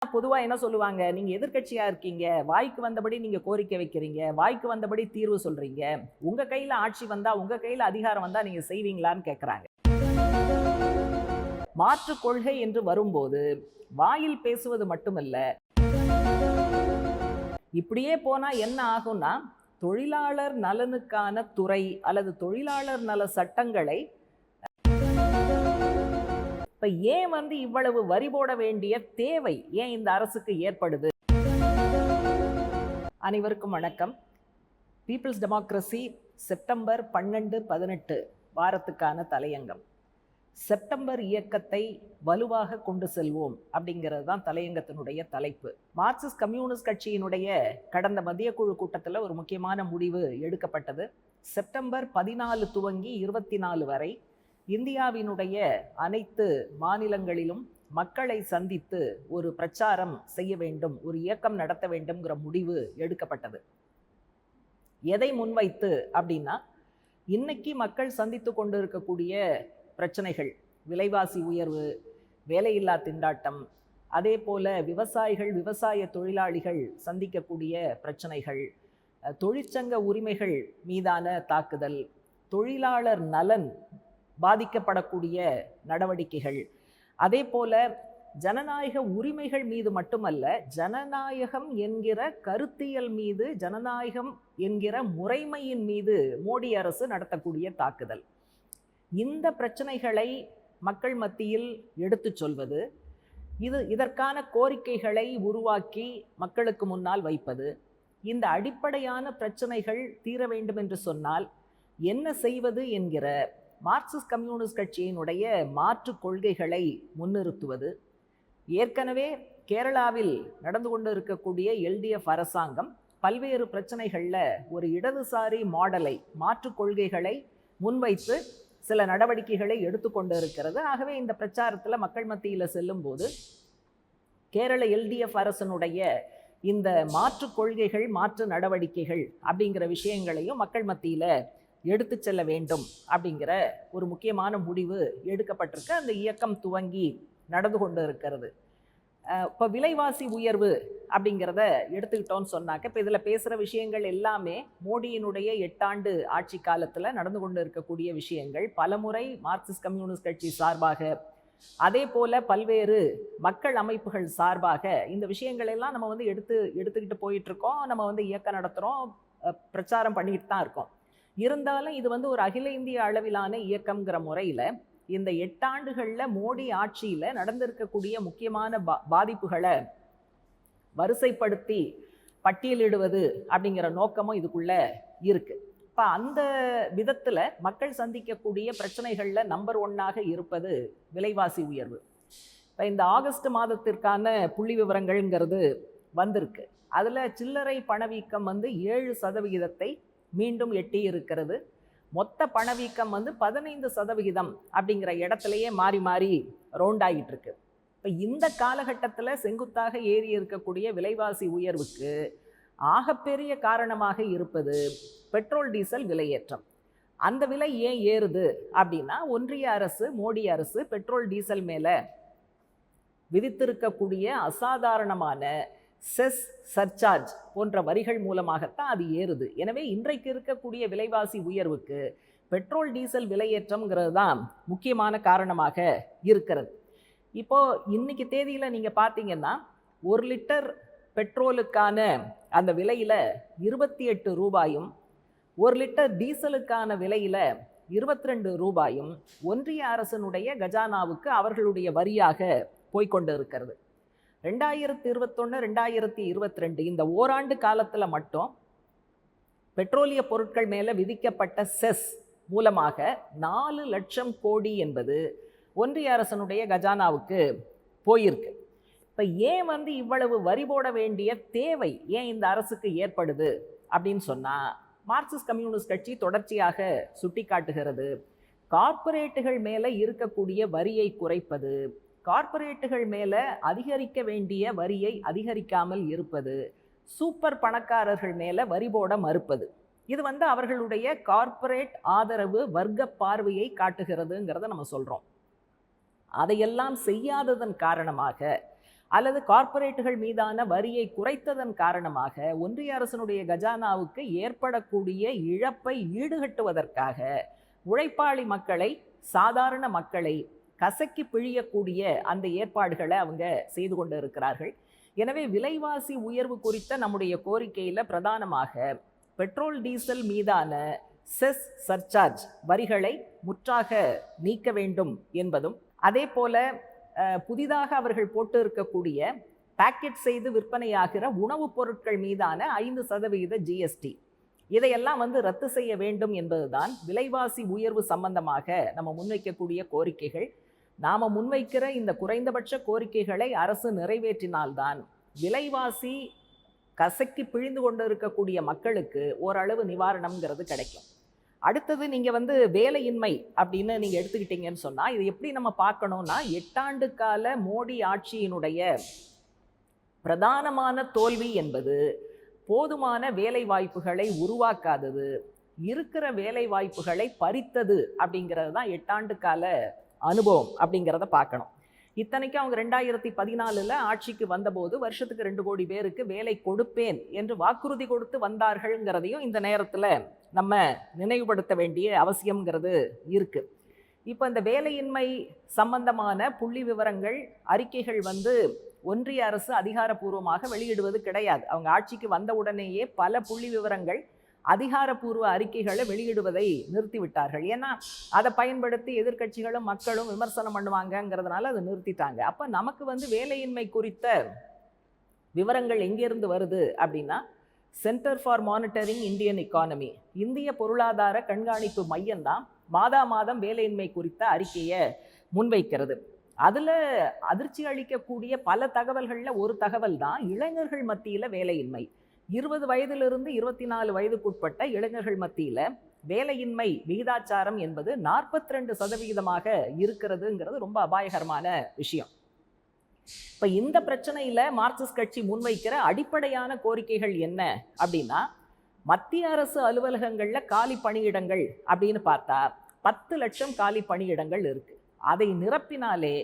பொதுவா என்ன சொல்லுவாங்க, நீங்க எதிர்க்கட்சியா இருக்கீங்க, வாய்க்கு வந்தபடி நீங்க கோரிக்கை வைக்கிறீங்க, வாய்க்கு வந்தபடி தீர்வு சொல்றீங்க, உங்க கையில ஆட்சி வந்தா, உங்க கையில அதிகாரம் வந்தா நீங்க செய்வீங்களான்னு கேட்கறாங்க. மாற்று கொள்கை என்று வரும்போது வாயில் பேசுவது மட்டுமல்ல, இப்படியே போனா என்ன ஆகும்னா, தொழிலாளர் நலனுக்கான துறை அல்லது தொழிலாளர் நல சட்டங்களை இப்ப ஏன் இவ்வளவு வரி போட வேண்டிய தேவை ஏன் இந்த அரசுக்கு ஏற்படுது? அனைவருக்கும் வணக்கம். பீப்புள்ஸ் டெமோக்ரசி செப்டம்பர் 12-18 வாரத்துக்கான தலையங்கம். செப்டம்பர் இயக்கத்தை வலுவாக கொண்டு செல்வோம் அப்படிங்கிறது தான் தலையங்கத்தினுடைய தலைப்பு. மார்க்சிஸ்ட் கம்யூனிஸ்ட் கட்சியினுடைய கடந்த மத்திய குழு கூட்டத்தில் ஒரு முக்கியமான முடிவு எடுக்கப்பட்டது. செப்டம்பர் 14 துவங்கி 24 வரை இந்தியாவினுடைய அனைத்து மாநிலங்களிலும் மக்களை சந்தித்து ஒரு பிரச்சாரம் செய்ய வேண்டும், ஒரு இயக்கம் நடத்த வேண்டும்ங்கிற முடிவு எடுக்கப்பட்டது. எதை முன்வைத்து அப்படின்னா, இன்னைக்கு மக்கள் சந்தித்து கொண்டு இருக்கக்கூடிய பிரச்சனைகள், விலைவாசி உயர்வு, வேலையில்லா திண்டாட்டம், அதே போல விவசாயிகள், விவசாய தொழிலாளிகள் சந்திக்கக்கூடிய பிரச்சனைகள், தொழிற்சங்க உரிமைகள் மீதான தாக்குதல், தொழிலாளர் நலன் பாதிக்கப்படக்கூடிய நடவடிக்கைகள், அதே போல ஜனநாயக உரிமைகள் மீது மட்டுமல்ல, ஜனநாயகம் என்கிற கருத்தியல் மீது, ஜனநாயகம் என்கிற முறைமையின் மீது மோடி அரசு நடத்தக்கூடிய தாக்குதல். இந்த பிரச்சனைகளை மக்கள் மத்தியில் எடுத்து சொல்வது, இதற்கான கோரிக்கைகளை உருவாக்கி மக்களுக்கு முன்னால் வைப்பது, இந்த அடிப்படையான பிரச்சனைகள் தீர வேண்டும் என்று சொன்னால் என்ன செய்வது என்கிற மார்க்சிஸ்ட் கம்யூனிஸ்ட் கட்சியினுடைய மாற்று கொள்கைகளை முன்னிறுத்துவது. ஏற்கனவே கேரளாவில் நடந்து கொண்டு இருக்கக்கூடிய எல்டிஎஃப் அரசாங்கம் பல்வேறு பிரச்சனைகளில் ஒரு இடதுசாரி மாடலை, மாற்று கொள்கைகளை முன்வைத்து சில நடவடிக்கைகளை எடுத்துக்கொண்டு இருக்கிறது. ஆகவே இந்த பிரச்சாரத்தில் மக்கள் மத்தியில் செல்லும் போது கேரள எல்டிஎஃப் அரசனுடைய இந்த மாற்று கொள்கைகள், மாற்று நடவடிக்கைகள் அப்படிங்கிற விஷயங்களையும் மக்கள் மத்தியில் எடுத்து செல்ல வேண்டும் அப்படிங்கிற ஒரு முக்கியமான முடிவு எடுக்கப்பட்டிருக்கு. அந்த இயக்கம் துவங்கி நடந்து கொண்டு இருக்கிறது. இப்போ விலைவாசி உயர்வு அப்படிங்கிறத எடுத்துக்கிட்டோன்னு சொன்னாக்க, இப்போ இதில் பேசுகிற விஷயங்கள் எல்லாமே மோடியினுடைய 8 ஆண்டு ஆட்சி காலத்தில் நடந்து கொண்டு இருக்கக்கூடிய விஷயங்கள். பலமுறை மார்க்சிஸ்ட் கம்யூனிஸ்ட் கட்சி சார்பாக, அதே போல பல்வேறு மக்கள் அமைப்புகள் சார்பாக இந்த விஷயங்கள் எல்லாம் நம்ம எடுத்துக்கிட்டு போயிட்டு இருக்கோம். நம்ம இயக்கம் நடத்துகிறோம், பிரச்சாரம் பண்ணிட்டு தான் இருக்கோம். இருந்தாலும் இது ஒரு அகில இந்திய அளவிலான இயக்கம்ங்கிற முறையில் இந்த 8 ஆண்டுகளில் மோடி ஆட்சியில் நடந்திருக்கக்கூடிய முக்கியமான பாதிப்புகளை வரிசைப்படுத்தி பட்டியலிடுவது அப்படிங்கிற நோக்கமும் இதுக்குள்ள இருக்கு. இப்போ அந்த விதத்தில் மக்கள் சந்திக்கக்கூடிய பிரச்சனைகளில் நம்பர் 1ஆக இருப்பது விலைவாசி உயர்வு. இப்போ இந்த ஆகஸ்ட் மாதத்திற்கான புள்ளி விவரங்கள்ங்கிறது வந்திருக்கு. அதில் சில்லறை பணவீக்கம் 7% மீண்டும் எட்டி இருக்கிறது. மொத்த பணவீக்கம் 15% அப்படிங்கிற இடத்துலையே மாறி மாறி ரவுண்ட் ஆகிட்டு இருக்கு. இப்போ இந்த காலகட்டத்தில் செங்குத்தாக ஏறி இருக்கக்கூடிய விலைவாசி உயர்வுக்கு ஆகப்பெரிய காரணமாக இருப்பது பெட்ரோல் டீசல் விலையேற்றம். அந்த விலை ஏன் ஏறுது அப்படின்னா, ஒன்றிய அரசு, மோடி அரசு பெட்ரோல் டீசல் மேலே விதித்திருக்கக்கூடிய அசாதாரணமான செஸ், சர்சார்ஜ் போன்ற வரிகள் மூலமாகத்தான் அது ஏறுது. எனவே இன்றைக்கு இருக்கக்கூடிய விலைவாசி உயர்வுக்கு பெட்ரோல் டீசல் விலையேற்றம்ங்கிறது தான் முக்கியமான காரணமாக இருக்கிறது. இப்போ இன்னைக்கு தேதியில் நீங்கள் பார்த்தீங்கன்னா 1 லிட்டர் பெட்ரோலுக்கான அந்த விலையில் 28 ரூபாயும், 1 லிட்டர் டீசலுக்கான விலையில் 22 ரூபாயும் ஒன்றிய அரசனுடைய கஜானாவுக்கு அவர்களுடைய வரியாக போய்கொண்டு இருக்கிறது. 2021-2022 இந்த ஓராண்டு காலத்தில் மட்டும் பெட்ரோலிய பொருட்கள் மேலே விதிக்கப்பட்ட செஸ் மூலமாக 4 லட்சம் கோடி என்பது ஒன்றிய அரசனுடைய கஜானாவுக்கு போயிருக்கு. இப்போ ஏன் இவ்வளவு வரி போட வேண்டிய தேவை ஏன் இந்த அரசுக்கு ஏற்படுது அப்படின்னு சொன்னால், மார்க்சிஸ்ட் கம்யூனிஸ்ட் கட்சி தொடர்ச்சியாக சுட்டி காட்டுகிறது, கார்ப்பரேட்டுகள் மேலே இருக்கக்கூடிய வரியை குறைப்பது, கார்ப்பரேட்டுகள் மேலே அதிகரிக்க வேண்டிய வரியை அதிகரிக்காமல் இருப்பது, சூப்பர் பணக்காரர்கள் மேலே வரி போட மறுப்பது, இது அவர்களுடைய கார்ப்பரேட் ஆதரவு வர்க்க பார்வையை காட்டுகிறதுங்கிறத நம்ம சொல்கிறோம். அதையெல்லாம் செய்யாததன் காரணமாக அல்லது கார்ப்பரேட்டுகள் மீதான வரியை குறைத்ததன் காரணமாக ஒன்றிய அரசினுடைய கஜானாவுக்கு ஏற்படக்கூடிய இழப்பை ஈடுகட்டுவதற்காக உழைப்பாளி மக்களை, சாதாரண மக்களை கசக்கி பிழியக்கூடிய அந்த ஏற்பாடுகளை அவங்க செய்து கொண்டு இருக்கிறார்கள். எனவே விலைவாசி உயர்வு குறித்த நம்முடைய கோரிக்கையில் பிரதானமாக பெட்ரோல் டீசல் மீதான செஸ் சர்சார்ஜ் வரிகளை முற்றாக நீக்க வேண்டும் என்பதும், அதே போல புதிதாக அவர்கள் போட்டு இருக்கக்கூடிய பேக்கெட் செய்து விற்பனையாகிற உணவுப் பொருட்கள் மீதான 5% ஜிஎஸ்டி இதையெல்லாம் ரத்து செய்ய வேண்டும் என்பதுதான் விலைவாசி உயர்வு சம்பந்தமாக நம்ம முன்வைக்கக்கூடிய கோரிக்கைகள். நாம் முன்வைக்கிற இந்த குறைந்தபட்ச கோரிக்கைகளை அரசு நிறைவேற்றினால்தான் விலைவாசி கசக்கி பிழிந்து கொண்டு இருக்கக்கூடிய மக்களுக்கு ஓரளவு நிவாரணம்ங்கிறது கிடைக்கும். அடுத்தது நீங்கள் வேலையின்மை அப்படின்னு நீங்கள் எடுத்துக்கிட்டீங்கன்னு சொன்னால், இது எப்படி நம்ம பார்க்கணும்னா, 8 ஆண்டு கால மோடி ஆட்சியினுடைய பிரதானமான தோல்வி என்பது போதுமான வேலை வாய்ப்புகளை உருவாக்காதது, இருக்கிற வேலை வாய்ப்புகளை பறித்தது அப்படிங்கிறது தான் 8 ஆண்டு கால அனுபவம் அப்படிங்கிறத பார்க்கணும். இத்தனைக்கும் அவங்க 2014 ஆட்சிக்கு வந்தபோது வருஷத்துக்கு 2 கோடி பேருக்கு வேலை கொடுப்பேன் என்று வாக்குறுதி கொடுத்து வந்தார்கள்ங்கிறதையும் இந்த நேரத்தில் நம்ம நினைவுபடுத்த வேண்டிய அவசியம்ங்கிறது இருக்கு. இப்போ இந்த வேலையின்மை சம்பந்தமான புள்ளி விவரங்கள், அறிக்கைகள் ஒன்றிய அரசு அதிகாரப்பூர்வமாக வெளியிடுவது கிடையாது. அவங்க ஆட்சிக்கு வந்த உடனேயே பல புள்ளி விவரங்கள், அதிகாரப்பூர்வ அறிக்கைகளை வெளியிடுவதை நிறுத்திவிட்டார்கள். ஏன்னா அதை பயன்படுத்தி எதிர்க்கட்சிகளும் மக்களும் விமர்சனம் பண்ணுவாங்கங்கிறதுனால அதை நிறுத்திட்டாங்க. அப்போ நமக்கு வேலையின்மை குறித்த விவரங்கள் எங்கேருந்து வருது அப்படின்னா, centre for monitoring Indian economy, இந்திய பொருளாதார கண்காணிப்பு மையம் தான் மாதம் வேலையின்மை குறித்த அறிக்கையை முன்வைக்கிறது. அதில் அதிர்ச்சி அளிக்கக்கூடிய பல தகவல்களில் ஒரு தகவல் தான் இளைஞர்கள் மத்தியில் வேலையின்மை. 20 வயதிலிருந்து 24 வயதுக்குட்பட்ட இளைஞர்கள் மத்தியில் வேலையின்மை விகிதாச்சாரம் என்பது 42% இருக்கிறதுங்கிறது ரொம்ப அபாயகரமான விஷயம். இப்போ இந்த பிரச்சனையில் மார்க்சிஸ்ட் கட்சி முன்வைக்கிற அடிப்படையான கோரிக்கைகள் என்ன அப்படின்னா, மத்திய அரசு அலுவலகங்களில் காலி பணியிடங்கள் அப்படின்னு பார்த்தா 10 லட்சம் காலி பணியிடங்கள் இருக்கு. அதை நிரப்பினாலே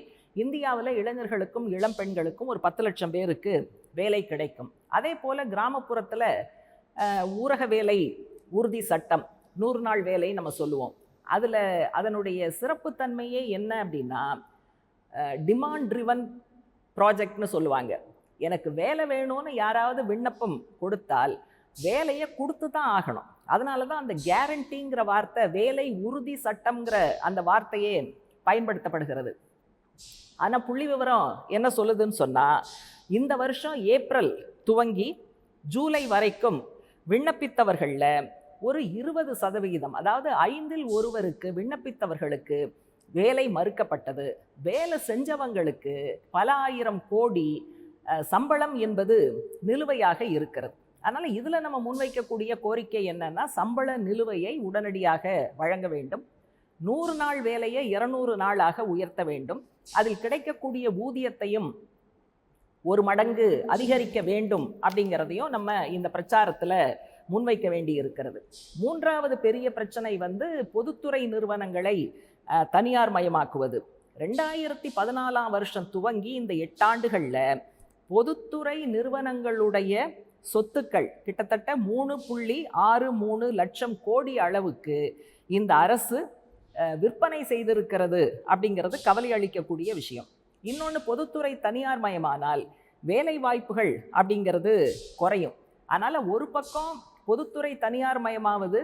இந்தியாவில் இளைஞர்களுக்கும் இளம் பெண்களுக்கும் ஒரு 10 லட்சம் பேருக்கு வேலை கிடைக்கும். அதே போல் கிராமப்புறத்தில் ஊரக வேலை உறுதி சட்டம், 100 நாள் வேலை நம்ம சொல்லுவோம். அதில் அதனுடைய சிறப்புத்தன்மையே என்ன அப்படின்னா, டிமாண்ட் ட்ரிவன் ப்ராஜெக்ட்னு சொல்லுவாங்க. எனக்கு வேலை வேணும்னு யாராவது விண்ணப்பம் கொடுத்தால் வேலையை கொடுத்து தான் ஆகணும். அதனால தான் அந்த கேரண்டிங்கிற வார்த்தை, வேலை உறுதி சட்டம்ங்கிற அந்த வார்த்தையே பயன்படுத்தப்படுகிறது. ஆனால் புள்ளி விவரம் என்ன சொல்லுதுன்னு சொன்னால், இந்த வருஷம் ஏப்ரல் துவங்கி ஜூலை வரைக்கும் விண்ணப்பித்தவர்களில் ஒரு 20%, அதாவது 5இல் ஒருவருக்கு விண்ணப்பித்தவர்களுக்கு வேலை மறுக்கப்பட்டது. வேலை செஞ்சவங்களுக்கு பல ஆயிரம் கோடி சம்பளம் என்பது நிலுவையாக இருக்கிறது. அதனால் இதில் நம்ம முன்வைக்கக்கூடிய கோரிக்கை என்னன்னா, சம்பள நிலுவையை உடனடியாக வழங்க வேண்டும். 100 நாள் வேலையை 200 நாளாக உயர்த்த வேண்டும். அதில் கிடைக்கக்கூடிய ஊதியத்தையும் 1 மடங்கு அதிகரிக்க வேண்டும் அப்படிங்கிறதையும் நம்ம இந்த பிரச்சாரத்தில் முன்வைக்க வேண்டி இருக்கிறது. 3வது பெரிய பிரச்சனை பொதுத்துறை நிறுவனங்களை தனியார் மயமாக்குவது. 2014 வருஷம் துவங்கி இந்த 8 ஆண்டுகளில் பொதுத்துறை நிறுவனங்களுடைய சொத்துக்கள் கிட்டத்தட்ட 3.63 லட்சம் கோடி அளவுக்கு இந்த அரசு விற்பனை செய்திருக்கிறது அப்படிங்கிறது கவலை அளிக்கக்கூடிய விஷயம். இன்னொன்று, பொதுத்துறை தனியார் மயமானால் வேலை வாய்ப்புகள் அப்படிங்கிறது குறையும். அதனால் ஒரு பக்கம் பொதுத்துறை தனியார் மயமாவது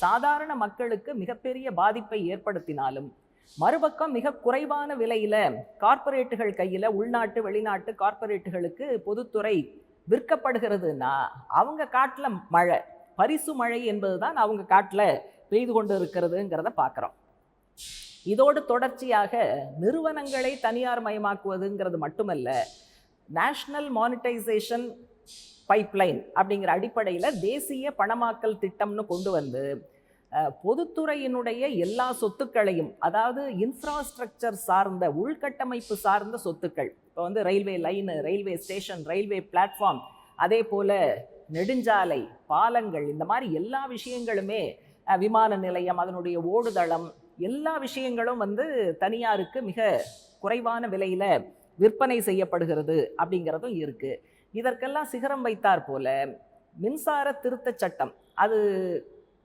சாதாரண மக்களுக்கு மிகப்பெரிய பாதிப்பை ஏற்படுத்தினாலும், மறுபக்கம் மிக குறைவான விலையில் கார்ப்பரேட்டுகள் கையில், உள்நாட்டு வெளிநாட்டு கார்ப்பரேட்டுகளுக்கு பொதுத்துறை விற்கப்படுகிறதுனா அவங்க காட்டில் மழை, பரிசு மழை என்பது தான் அவங்க காட்டில் பெய்து கொண்டு இருக்கிறதுங்கிறத பார்க்குறோம். இதோடு தொடர்ச்சியாக நிறுவனங்களை தனியார் மயமாக்குவதுங்கிறது மட்டுமல்ல, நேஷனல் மானிட்டைசேஷன் பைப்லைன் அப்படிங்கிற அடிப்படையில் தேசிய பணமாக்கல் திட்டம்னு கொண்டு வந்து பொதுத்துறையினுடைய எல்லா சொத்துக்களையும், அதாவது இன்ஃப்ராஸ்ட்ரக்சர் சார்ந்த, உள்கட்டமைப்பு சார்ந்த சொத்துக்கள், இப்போ railway line, railway station, railway platform, அதே போல் நெடுஞ்சாலை, பாலங்கள், இந்த மாதிரி எல்லா விஷயங்களுமே, விமான நிலையம், அதனுடைய ஓடுதளம், எல்லா விஷயங்களும் தனியாருக்கு மிக குறைவான விலையில் விற்பனை செய்யப்படுகிறது அப்படிங்கிறதும் இருக்கு. இதற்கெல்லாம் சிகரம் வைத்தார் போல மின்சார திருத்த சட்டம், அது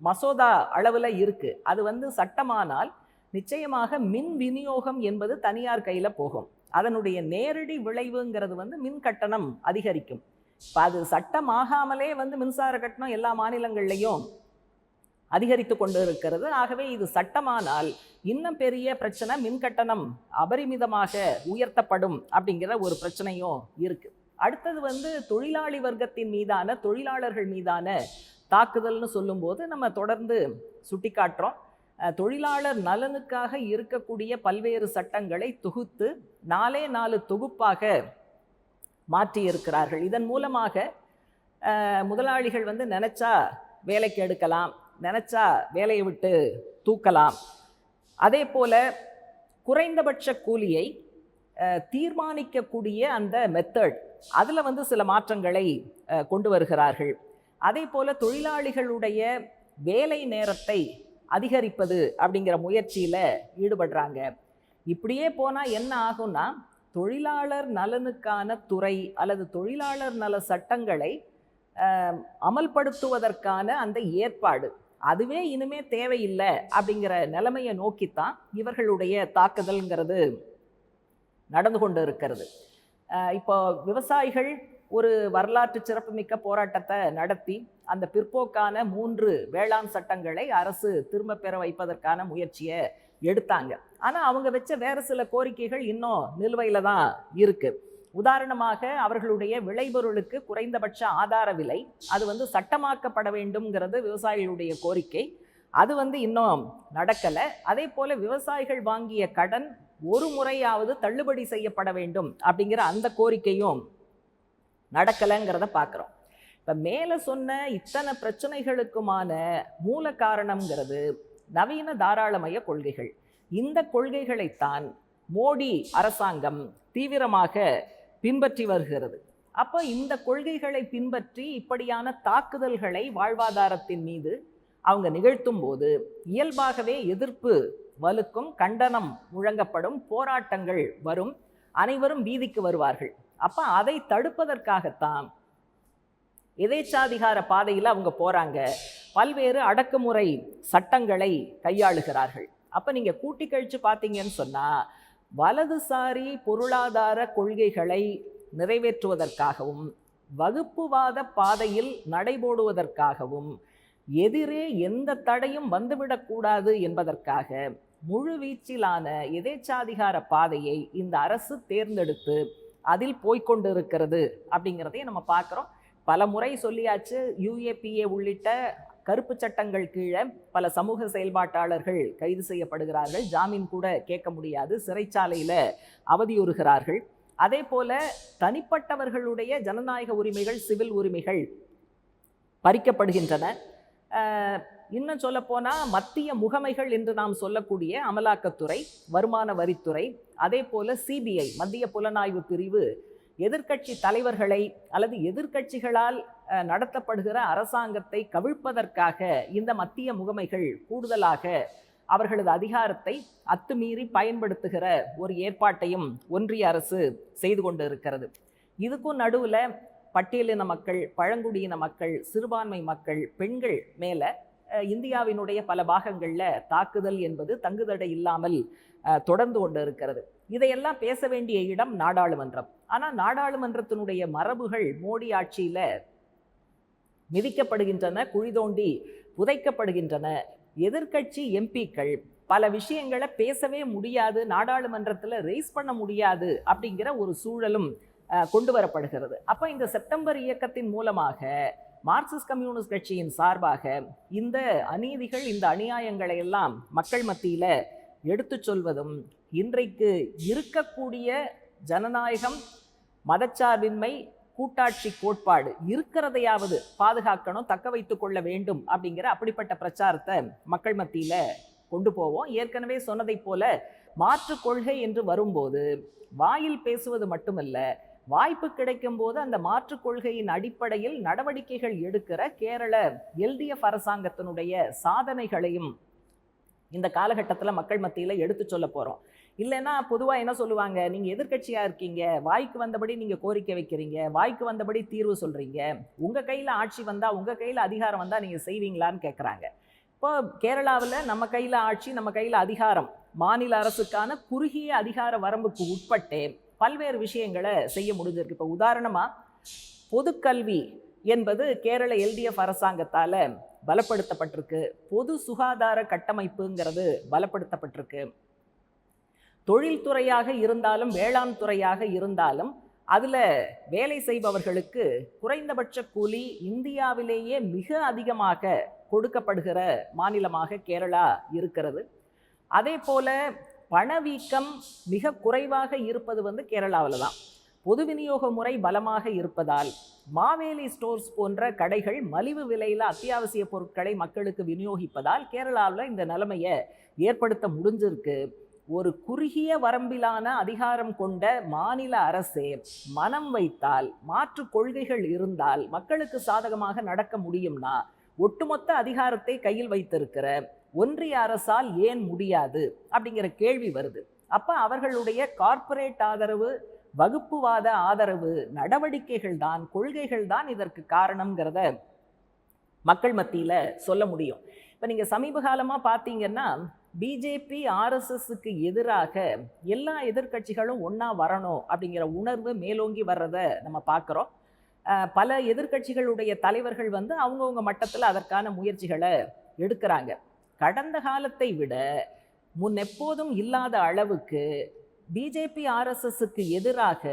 மசோதா அளவில் இருக்கு. அது சட்டமானால் நிச்சயமாக மின் விநியோகம் என்பது தனியார் கையில் போகும். அதனுடைய நேரடி விளைவுங்கிறது மின் கட்டணம் அதிகரிக்கும். இப்போ அது சட்டமாகாமலே மின்சார கட்டணம் எல்லா மாநிலங்கள்லையும் அதிகரித்து கொண்டு இருக்கிறது. ஆகவே இது சட்டமானால் இன்னும் பெரிய பிரச்சனை, மின் கட்டணம் அபரிமிதமாக உயர்த்தப்படும் அப்படிங்கிற ஒரு பிரச்சனையும் இருக்கு. அடுத்தது தொழிலாளி வர்க்கத்தின் மீதான, தொழிலாளர்கள் மீதான தாக்குதல்னு சொல்லும்போது நம்ம தொடர்ந்து சுட்டிக்காட்டுறோம். தொழிலாளர் நலனுக்காக இருக்கக்கூடிய பல்வேறு சட்டங்களை தொகுத்து 4 தொகுப்பாக மாற்றி இருக்கிறார்கள். இதன் மூலமாக முதலாளிகள் நினைச்சா வேலைக்கு எடுக்கலாம், நினைச்சா வேலையை விட்டு தூக்கலாம். அதே போல குறைந்தபட்ச கூலியை தீர்மானிக்கக்கூடிய அந்த மெத்தட், அதில் சில மாற்றங்களை கொண்டு வருகிறார்கள். அதே போல தொழிலாளிகளுடைய வேலை நேரத்தை அதிகரிப்பது அப்படிங்கிற முயற்சியில் ஈடுபடுறாங்க. இப்படியே போனால் என்ன ஆகும்னா, தொழிலாளர் நலனுக்கான துறை அல்லது தொழிலாளர் நல சட்டங்களை அமல்படுத்துவதற்கான அந்த ஏற்பாடு அதுவே இனிமே தேவையில்லை அப்படிங்கிற நிலைமையை நோக்கித்தான் இவர்களுடைய தாக்குதல்ங்கிறது நடந்து கொண்டு இருக்கிறது. இப்போ விவசாயிகள் ஒரு வரலாற்று சிறப்புமிக்க போராட்டத்தை நடத்தி அந்த பிற்போக்கான 3 வேளாண் சட்டங்களை அரசு திரும்ப பெற வைப்பதற்கான முயற்சியை எடுத்தாங்க. ஆனால் அவங்க வச்ச வேறு சில கோரிக்கைகள் இன்னும் நிலுவையில் தான் இருக்குது. உதாரணமாக அவர்களுடைய விளைபொருளுக்கு குறைந்தபட்ச ஆதார விலை அது சட்டமாக்கப்பட வேண்டும்ங்கிறது விவசாயிகளுடைய கோரிக்கை. அது இன்னும் நடக்கலை. அதே போல் விவசாயிகள் வாங்கிய கடன் ஒரு முறையாவது தள்ளுபடி செய்யப்பட வேண்டும் அப்படிங்கிற அந்த கோரிக்கையும் நடக்கலைங்கிறத பார்க்குறோம். இப்போ மேலே சொன்ன இத்தனை பிரச்சனைகளுக்குமான மூல காரணம்ங்கிறது நவீன தாராளமய கொள்கைகள். இந்த கொள்கைகளைத்தான் மோடி அரசாங்கம் தீவிரமாக பின்பற்றி வருகிறது. அப்போ இந்த கொள்கைகளை பின்பற்றி இப்படியான தாக்குதல்களை வாழ்வாதாரத்தின் மீது அவங்க நிகழ்த்தும் போது இயல்பாகவே எதிர்ப்பு வலுக்கும், கண்டனம் முழங்கப்படும், போராட்டங்கள் வரும், அனைவரும் வீதிக்கு வருவார்கள். அப்போ அதை தடுப்பதற்காகத்தான் எதேச்சாதிகார பாதையில் அவங்க போகிறாங்க. பல்வேறு அடக்குமுறை சட்டங்களை கையாளுகிறார்கள். அப்போ நீங்கள் கூட்டி கழித்து பார்த்தீங்கன்னு சொன்னால், வலதுசாரி பொருளாதார கொள்கைகளை நிறைவேற்றுவதற்காகவும் வகுப்புவாத பாதையில் நடைபோடுவதற்காகவும் எதிரே எந்த தடையும் வந்துவிடக்கூடாது என்பதற்காக முழுவீச்சிலான எதேச்சாதிகார பாதையை இந்த அரசு தேர்ந்தெடுத்து அதில் போய்கொண்டிருக்கிறது அப்படிங்கிறதையும் நம்ம பார்க்குறோம். பல முறை சொல்லியாச்சு. UAPA உள்ளிட்ட கருப்பு சட்டங்கள் கீழே பல சமூக செயல்பாட்டாளர்கள் கைது செய்யப்படுகிறார்கள், ஜாமீன் கூட கேட்க முடியாது, சிறைச்சாலையில் அவதியுறுகிறார்கள். அதே போல தனிப்பட்டவர்களுடைய ஜனநாயக உரிமைகள், சிவில் உரிமைகள் பறிக்கப்படுகின்றன. இன்னும் சொல்லப்போனால் மத்திய முகமைகள் என்று நாம் சொல்லக்கூடிய அமலாக்கத்துறை, வருமான வரித்துறை, அதே போல CBI மத்திய புலனாய்வு பிரிவு எதிர்க்கட்சி தலைவர்களை அல்லது எதிர்க்கட்சிகளால் நடத்தப்படுகிற அரசாங்கத்தை கவிழ்ப்பதற்காக இந்த மத்திய முகமைகள் கூடுதலாக அவர்களது அதிகாரத்தை அத்துமீறி பயன்படுத்துகிற ஒரு ஏற்பாட்டையும் ஒன்றிய அரசு செய்து கொண்டு இருக்கிறது. இதுக்கும் நடுவில் பட்டியலின மக்கள், பழங்குடியின மக்கள், சிறுபான்மை மக்கள், பெண்கள் மேலே இந்தியாவினுடைய பல பாகங்களில் தாக்குதல் என்பது தங்குதடை இல்லாமல் தொடர்ந்து கொண்டு இருக்கிறது. இதையெல்லாம் பேச வேண்டிய இடம் நாடாளுமன்றம். ஆனால் நாடாளுமன்றத்தினுடைய மரபுகள் மோடி ஆட்சியில் மிதிக்கப்படுகின்றன, குழி தோண்டி புதைக்கப்படுகின்றன. எதிர்க்கட்சி எம்பிக்கள் பல விஷயங்களை பேசவே முடியாது, நாடாளுமன்றத்தில் ரைஸ் பண்ண முடியாது அப்படிங்கிற ஒரு சூழலும் கொண்டு வரப்படுகிறது. அப்போ இந்த செப்டம்பர் இயக்கத்தின் மூலமாக மார்க்சிஸ்ட் கம்யூனிஸ்ட் கட்சியின் சார்பாக இந்த அநீதிகள், இந்த அநியாயங்களை எல்லாம் மக்கள் மத்தியில் எடுத்து சொல்வதும், இன்றைக்கு இருக்கக்கூடிய ஜனநாயகம், மதச்சார்பின்மை, கூட்டாட்சி கோட்பாடு இருக்கிறதையாவது பாதுகாக்கணும், தக்க வைத்து கொள்ள வேண்டும் அப்படிங்கிற அப்படிப்பட்ட பிரச்சாரத்தை மக்கள் மத்தியில் கொண்டு போவோம். ஏற்கனவே சொன்னதை போல மாற்று கொள்கை என்று வரும்போது வாயில் பேசுவது மட்டுமல்ல, வாய்ப்பு கிடைக்கும் போது அந்த மாற்று கொள்கையின் அடிப்படையில் நடவடிக்கைகள் எடுக்கிற கேரள LDF அரசாங்கத்தினுடைய சாதனைகளையும் இந்த காலகட்டத்தில் மக்கள் மத்தியில் எடுத்து சொல்ல போகிறோம். இல்லைன்னா பொதுவாக என்ன சொல்லுவாங்க, நீங்கள் எதிர்க்கட்சியாக இருக்கீங்க, வாய்க்கு வந்தபடி நீங்கள் கோரிக்கை வைக்கிறீங்க, வாய்க்கு வந்தபடி தீர்வு சொல்கிறீங்க, உங்கள் கையில் ஆட்சி வந்தால், உங்கள் கையில் அதிகாரம் வந்தால் நீங்கள் செய்வீங்களான்னு கேட்குறாங்க. இப்போ கேரளாவில் நம்ம கையில் ஆட்சி, நம்ம கையில் அதிகாரம், மாநில அரசுக்கான குறுகிய அதிகார வரம்புக்கு உட்பட்டே பல்வேறு விஷயங்களை செய்ய முடிஞ்சிருக்கு. இப்போ உதாரணமாக பொதுக்கல்வி என்பது கேரள எல்டிஎஃப் அரசாங்கத்தால் பலப்படுத்தப்பட்டிருக்கு. பொது சுகாதார கட்டமைப்புங்கிறது பலப்படுத்தப்பட்டிருக்கு. தொழில்துறையாக இருந்தாலும் வேளாண் துறையாக இருந்தாலும் அதில் வேலை செய்பவர்களுக்கு குறைந்தபட்ச கூலி இந்தியாவிலேயே மிக அதிகமாக கொடுக்கப்படுகிற மாநிலமாக கேரளா இருக்கிறது. அதே போல பணவீக்கம் மிக குறைவாக இருப்பது கேரளாவில் தான். பொது விநியோக முறை பலமாக இருப்பதால் மாவேலி ஸ்டோர்ஸ் போன்ற கடைகள் மலிவு விலையில் அத்தியாவசிய பொருட்களை மக்களுக்கு விநியோகிப்பதால் கேரளாவில் இந்த நிலைமையை ஏற்படுத்த முடிஞ்சிருக்கு. ஒரு குறுகிய வரம்பிலான அதிகாரம் கொண்ட மாநில அரசே மனம் வைத்தால், மாற்று கொள்கைகள் இருந்தால் மக்களுக்கு சாதகமாக நடக்க முடியும்னா ஒட்டுமொத்த அதிகாரத்தை கையில் வைத்திருக்கிற ஒன்றிய அரசால் ஏன் முடியாது அப்படிங்கிற கேள்வி வருது. அப்போ அவர்களுடைய கார்ப்பரேட் ஆதரவு, வகுப்புவாத ஆதரவு நடவடிக்கைகள் தான், கொள்கைகள் தான் இதற்கு காரணம்ங்கிறத மக்கள் மத்தியில் சொல்ல முடியும். இப்போ நீங்கள் சமீப காலமாக பார்த்தீங்கன்னா பிஜேபி ஆர்எஸ்எஸ்க்கு எதிராக எல்லா எதிர்க்கட்சிகளும் ஒன்றா வரணும் அப்படிங்கிற உணர்வு மேலோங்கி வர்றதை நம்ம பார்க்குறோம். பல எதிர்க்கட்சிகளுடைய தலைவர்கள் அவங்கவுங்க மட்டத்தில் அதற்கான முயற்சிகளை எடுக்கிறாங்க. கடந்த காலத்தை விட முன்னெப்போதும் இல்லாத அளவுக்கு பிஜேபி ஆர்எஸ்எஸ்க்கு எதிராக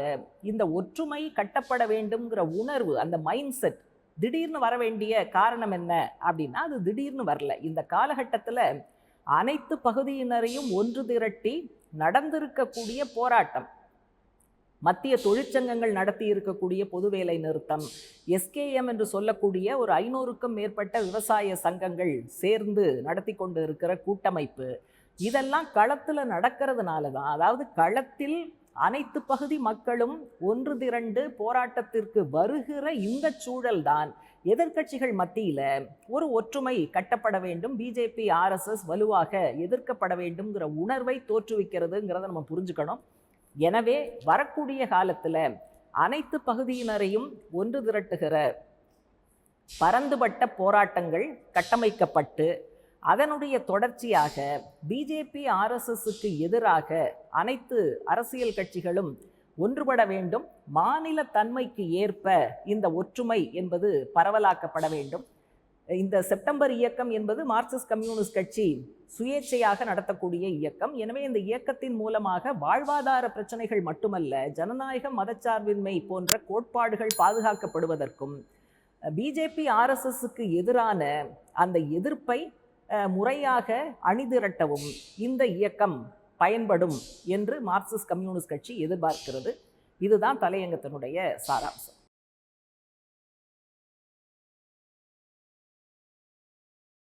இந்த ஒற்றுமை கட்டப்பட வேண்டும்ங்கிற உணர்வு, அந்த மைண்ட் செட் திடீர்னு வர வேண்டிய காரணம் என்ன அப்படின்னா, அது திடீர்னு வரல. இந்த காலகட்டத்தில் அனைத்து பகுதியினரையும் ஒன்று திரட்டி நடந்திருக்கக்கூடிய போராட்டம், மத்திய தொழிற்சங்கங்கள் நடத்தி இருக்கக்கூடிய பொது வேலை நிறுத்தம், எஸ்கேஎம் என்று சொல்லக்கூடிய ஒரு 500க்கும் மேற்பட்ட விவசாய சங்கங்கள் சேர்ந்து நடத்தி கொண்டு இருக்கிற கூட்டமைப்பு, இதெல்லாம் களத்தில் நடக்கிறதுனால தான், அதாவது களத்தில் அனைத்து பகுதி மக்களும் ஒன்று திரண்டு போராட்டத்திற்கு வருகிற இந்த சூழல் தான் எதிர்க்கட்சிகள் மத்தியில் ஒரு ஒற்றுமை கட்டப்பட வேண்டும், பிஜேபி ஆர்எஸ்எஸ் வலுவாக எதிர்க்கப்பட வேண்டும்ங்கிற உணர்வை தோற்றுவிக்கிறதுங்கிறத நம்ம புரிஞ்சுக்கணும். எனவே வரக்கூடிய காலத்தில் அனைத்து பகுதியினரையும் ஒன்று திரட்டுகிற பரந்துபட்ட போராட்டங்கள் கட்டமைக்கப்பட்டு அதனுடைய தொடர்ச்சியாக பிஜேபி ஆர்எஸ்எஸ்க்கு எதிராக அனைத்து அரசியல் கட்சிகளும் ஒன்றுபட வேண்டும். மாநில தன்மைக்கு ஏற்ப இந்த ஒற்றுமை என்பது பரவலாக்கப்பட வேண்டும். இந்த செப்டம்பர் இயக்கம் என்பது மார்க்சிஸ்ட் கம்யூனிஸ்ட் கட்சி சுயேட்சையாக நடத்தக்கூடிய இயக்கம். எனவே இந்த இயக்கத்தின் மூலமாக வாழ்வாதார பிரச்சனைகள் மட்டுமல்ல, ஜனநாயக மதச்சார்பின்மை போன்ற கோட்பாடுகள் பாதுகாக்கப்படுவதற்கும் பிஜேபி ஆர்எஸ்எஸ்க்கு எதிரான அந்த எதிர்ப்பை முறையாக அணிதிரட்டவும் இந்த இயக்கம் பயன்படும் என்று மார்க்சிஸ்ட் கம்யூனிஸ்ட் கட்சி எதிர்பார்க்கிறது. இதுதான் தலையங்கத்தினுடைய சாராம்சம்.